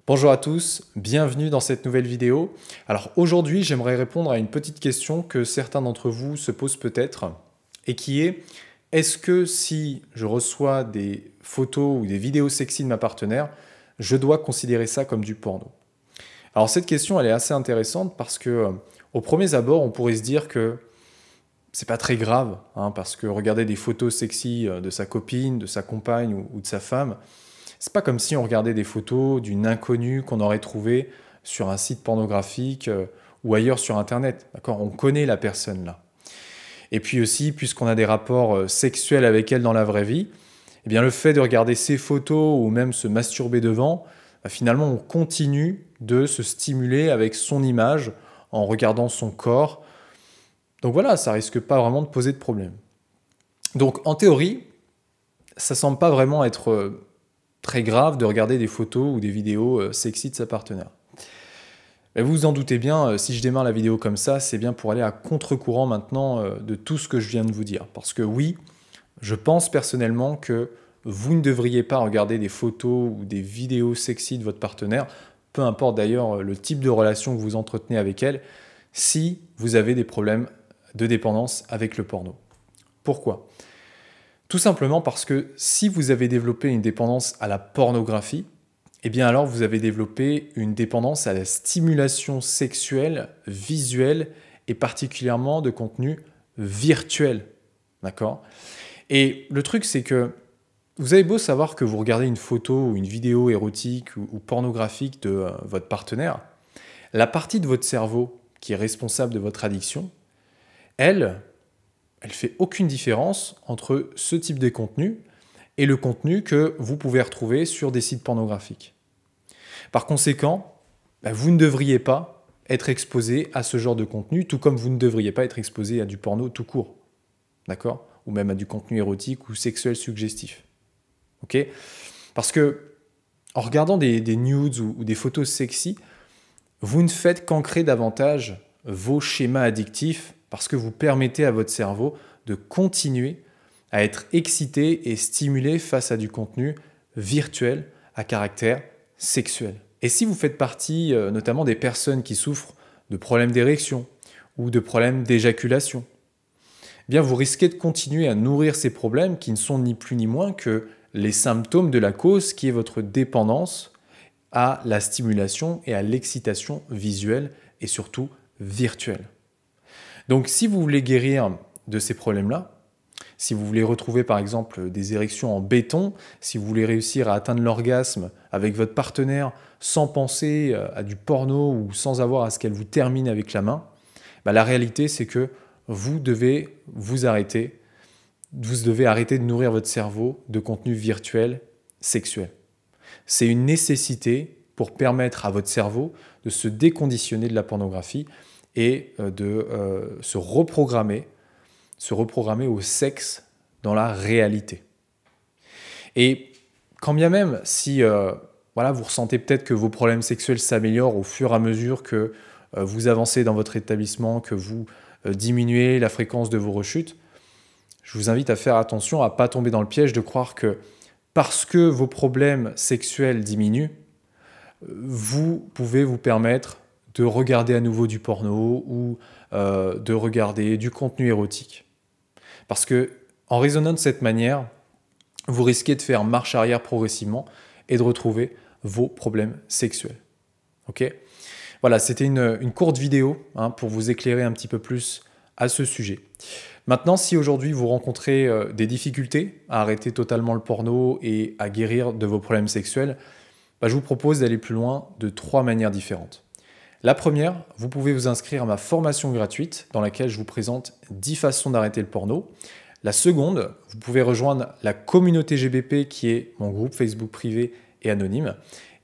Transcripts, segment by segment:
Bonjour à tous, bienvenue dans cette nouvelle vidéo. Alors aujourd'hui, j'aimerais répondre à une petite question que certains d'entre vous se posent peut-être et qui est: est-ce que si je reçois des photos ou des vidéos sexy de ma partenaire, je dois considérer ça comme du porno? Alors cette question, elle est assez intéressante parce que au premier abord, on pourrait se dire que c'est pas très grave, hein, parce que regarder des photos sexy de sa copine, de sa compagne ou de sa femme, c'est pas comme si on regardait des photos d'une inconnue qu'on aurait trouvée sur un site pornographique ou ailleurs sur Internet. D'accord? On connaît la personne là. Et puis aussi, puisqu'on a des rapports sexuels avec elle dans la vraie vie, eh bien le fait de regarder ses photos ou même se masturber devant, finalement on continue de se stimuler avec son image en regardant son corps. Donc voilà, ça risque pas vraiment de poser de problème. Donc en théorie, ça semble pas vraiment être très grave de regarder des photos ou des vidéos sexy de sa partenaire. Mais vous vous en doutez bien, si je démarre la vidéo comme ça, c'est bien pour aller à contre-courant maintenant de tout ce que je viens de vous dire. Parce que oui, je pense personnellement que vous ne devriez pas regarder des photos ou des vidéos sexy de votre partenaire, peu importe d'ailleurs le type de relation que vous entretenez avec elle, si vous avez des problèmes de dépendance avec le porno. Pourquoi ? Tout simplement parce que si vous avez développé une dépendance à la pornographie, eh bien alors vous avez développé une dépendance à la stimulation sexuelle, visuelle et particulièrement de contenu virtuel. D'accord ? Et le truc, c'est que vous avez beau savoir que vous regardez une photo ou une vidéo érotique ou pornographique de votre partenaire, la partie de votre cerveau qui est responsable de votre addiction, elle fait aucune différence entre ce type de contenu et le contenu que vous pouvez retrouver sur des sites pornographiques. Par conséquent, vous ne devriez pas être exposé à ce genre de contenu, tout comme vous ne devriez pas être exposé à du porno tout court, d'accord ? Ou même à du contenu érotique ou sexuel suggestif. Ok ? Parce que en regardant des nudes ou des photos sexy, vous ne faites qu'ancrer davantage vos schémas addictifs parce que vous permettez à votre cerveau de continuer à être excité et stimulé face à du contenu virtuel à caractère sexuel. Et si vous faites partie notamment des personnes qui souffrent de problèmes d'érection ou de problèmes d'éjaculation, eh bien vous risquez de continuer à nourrir ces problèmes qui ne sont ni plus ni moins que les symptômes de la cause qui est votre dépendance à la stimulation et à l'excitation visuelle et surtout virtuelle. Donc si vous voulez guérir de ces problèmes-là, si vous voulez retrouver par exemple des érections en béton, si vous voulez réussir à atteindre l'orgasme avec votre partenaire sans penser à du porno ou sans avoir à ce qu'elle vous termine avec la main, la réalité c'est que vous devez arrêter de nourrir votre cerveau de contenu virtuel sexuel. C'est une nécessité pour permettre à votre cerveau de se déconditionner de la pornographie et de se reprogrammer au sexe dans la réalité. Et quand bien même si vous ressentez peut-être que vos problèmes sexuels s'améliorent au fur et à mesure que vous avancez dans votre établissement, que vous diminuez la fréquence de vos rechutes, je vous invite à faire attention à ne pas tomber dans le piège de croire que parce que vos problèmes sexuels diminuent, vous pouvez vous permettre de regarder à nouveau du porno ou de regarder du contenu érotique. Parce que en raisonnant de cette manière, vous risquez de faire marche arrière progressivement et de retrouver vos problèmes sexuels. Ok ? Voilà, c'était une courte vidéo pour vous éclairer un petit peu plus à ce sujet. Maintenant, si aujourd'hui vous rencontrez des difficultés à arrêter totalement le porno et à guérir de vos problèmes sexuels, je vous propose d'aller plus loin de 3 manières différentes. La première, vous pouvez vous inscrire à ma formation gratuite dans laquelle je vous présente 10 façons d'arrêter le porno. La seconde, vous pouvez rejoindre la communauté GBP qui est mon groupe Facebook privé et anonyme.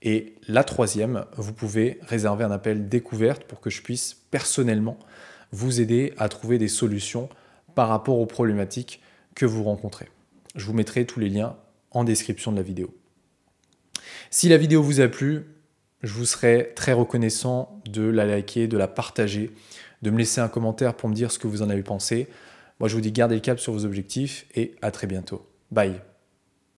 Et la troisième, vous pouvez réserver un appel découverte pour que je puisse personnellement vous aider à trouver des solutions par rapport aux problématiques que vous rencontrez. Je vous mettrai tous les liens en description de la vidéo. Si la vidéo vous a plu, je vous serais très reconnaissant de la liker, de la partager, de me laisser un commentaire pour me dire ce que vous en avez pensé. Moi, je vous dis gardez le cap sur vos objectifs et à très bientôt. Bye.